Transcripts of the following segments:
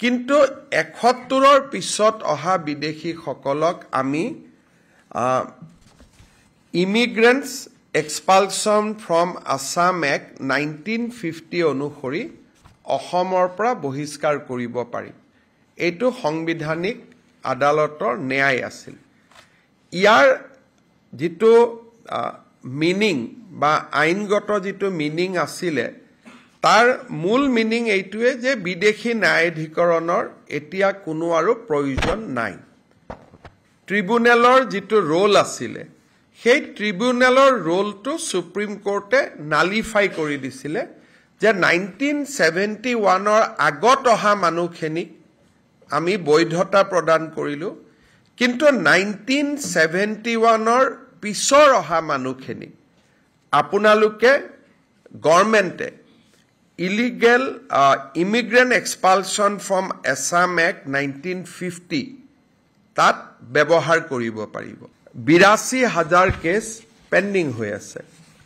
কিন্তু ৭১ৰ পিছত অহা বিদেশীসকলক আমি ইমিগ্ৰেণ্টছ এক্সপালছন ফ্ৰম আছাম এক্ট 1950 অনুসৰি অসমৰ পৰা বহিষ্কাৰ কৰিব পাৰিম এইটো সাংবিধানিক আদালতৰ ন্যায় আছিল ইয়াৰ যেটো মিনিং বা আইনগত যেটো মিনিং আছিলে তাৰ মূল মিনিং এইটোৱে যে বিদেশী ন্যায়াধিকৰণৰ এতিয়া কোনো আৰু প্ৰয়োজন নাই ট্ৰিব্যুনেলৰ যেটো ৰোল আছিলে সেই ট্ৰিব্যুনেলৰ ৰোলটো সুপ্ৰিম কোৰ্টে নালিফাই কৰি দিছিলে যে 1971ৰ আগত অহা মানুহখিনিক আমি বৈধতা প্ৰদান কৰিলো কিন্তু 1971ৰ পিছৰ অহা মানুহখিনিক আপোনালোকে গভৰ্ণমেণ্টে illegal immigrant expulsion from Assam Act 1950 তাত ব্যৱহাৰ কৰিব পাৰিব ৮২,০০০ কেছ পেন্ডিং হৈ আছে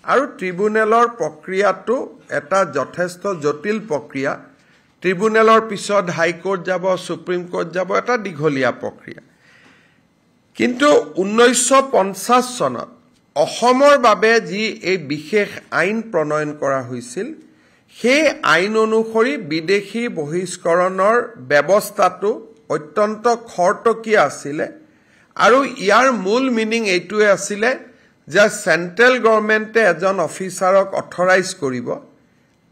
আৰু ট্ৰিব্যুনেলৰ প্ৰক্ৰিয়াটো এটা যথেষ্ট জটিল প্ৰক্ৰিয়া ট্ৰিব্যুনেলৰ পিছত হাই কোৰ্ট যাব সুপ্ৰিম কোৰ্ট যাব এটা দীঘলীয়া প্ৰক্ৰিয়া কিন্তু 1950 চনত অসমৰ বাবে যি এই বিশেষ আইন প্ৰণয়ন কৰা হৈছিল সেই আইন অনুসৰি বিদেশী বহিষ্কৰণৰ ব্যৱস্থাটো অত্যন্ত খৰতকীয়া আছিল আৰু ইয়াৰ মূল মিনিং এইটোৱে আছিল যে সেন্ট্ৰেল গভৰ্ণমেণ্টে এজন অফিচাৰক অথৰাইজ কৰিব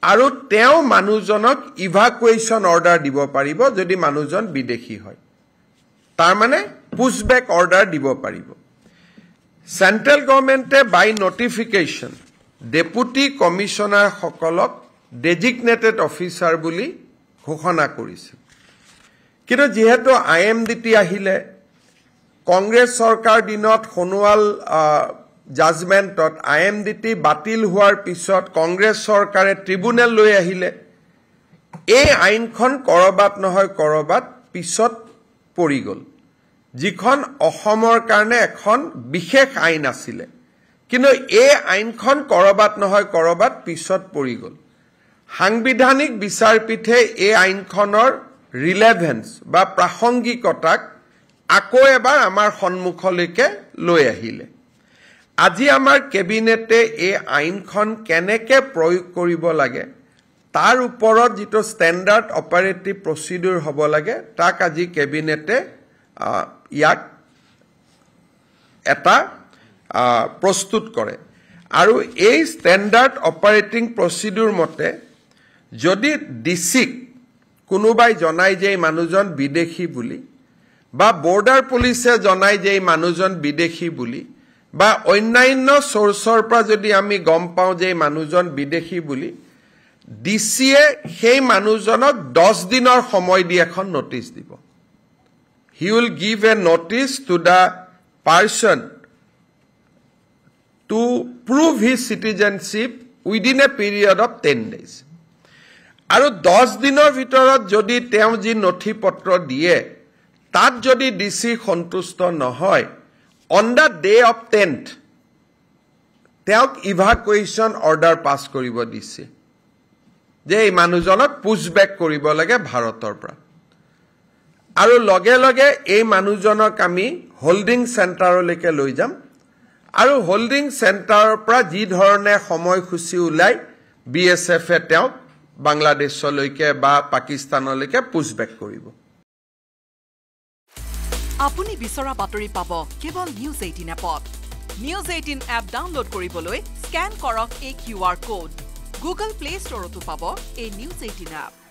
আৰু তেওঁ মানুহজনক ইভাকুৱেশ্যন অৰ্ডাৰ দিব পাৰিব যদি মানুহজন বিদেশী হয় তাৰ মানে পুশবেক অৰ্ডাৰ দিব পাৰিব সেন্ট্ৰেল গভৰ্ণমেণ্টে বাই নটিফিকেশ্যন ডেপুটি কমিশনাৰ সকলক designated officer বুলি ঘোষণা কৰিছিল কিন্তু যেহেতু IMDT আহিলে কংগ্ৰেছ চৰকাৰ দিনত খনোৱাল জাজমেন্টত IMDT বাতিল হোৱাৰ পিছত কংগ্ৰেছ চৰকাৰে ট্ৰিব্যুনেল লৈ আহিলে এই আইনখন কৰবাত নহয় কৰবাত পিছত পৰি গল যিখন অসমৰ কাৰণে এখন বিশেষ আইন আছিল কিন্তু এই আইনখন কৰবাত নহয় কৰবাত পিছত পৰি গল সাংবিধানিক বিচাৰপীঠে এই আইনখনৰ ৰিলেভেন্স বা প্ৰাসংগিকতাক আকৌ এবাৰ আমাৰ সন্মুখলৈকে লৈ আহিলে আজি আমাৰ কেবিনেটে এই আইনখন কেনেকৈ প্ৰয়োগ কৰিব লাগে তাৰ ওপৰত যেটো ষ্টেণ্ডাৰ্ড অপাৰেটিভ প্ৰচিডিউৰ হ'ব লাগে তাক আজি কেবিনেটে ইয়াক এটা প্ৰস্তুত কৰে আৰু এই ষ্টেণ্ডাৰ্ড অপাৰেটিং প্ৰচিডিউৰ মতে যদি ডিসিক কোনোবাই জনাই যে মানুহজন বিদেশী বুলি বা বৰ্ডাৰ পুলিচে জনাই যে মানুহজন বিদেশী বুলি বা অন্যান্য সোৰ্সৰ পৰা যদি আমি গম পাওঁ যে মানুহজন বিদেশী বুলি ডিসিয়ে সেই মানুহজনক 10 দিনৰ সময় দি এখন নোটিস দিব he will give a notice to the person to prove his citizenship within a period of 10 days আৰু 10 দিনৰ ভিতৰত যদি তেওঁ যি নথিপত্ৰ দিয়ে তাত যদি ডিসি সন্তুষ্ট নহয় on the day of 10th তেওঁক ইভাকুৱেশ্যন অৰ্ডাৰ পাস কৰিব দিছে যে এই মানুহজনক পুশবেক কৰিব লাগে ভাৰতৰ পৰা আৰু লগে লগে এই মানুহজনক আমি হোল্ডিং সেন্টাৰলৈকে লৈ যাম আৰু হোল্ডিং সেন্টাৰৰ পৰা যি ধৰণে সময়সূচী উলাই BSF এ তেওঁক বাংলাদেশলৈকে বা পাকিস্তানলৈকে পুশবেক কৰিব আপুনি বিচৰা বাতৰি পাব কেৱল নিউজ 18 এপত নিউজ 18 এপ ডাউনলোড কৰিবলৈ স্ক্যান কৰক এই QR কোড গুগল প্লে ষ্টৰতো পাব এই নিউজ 18 এপ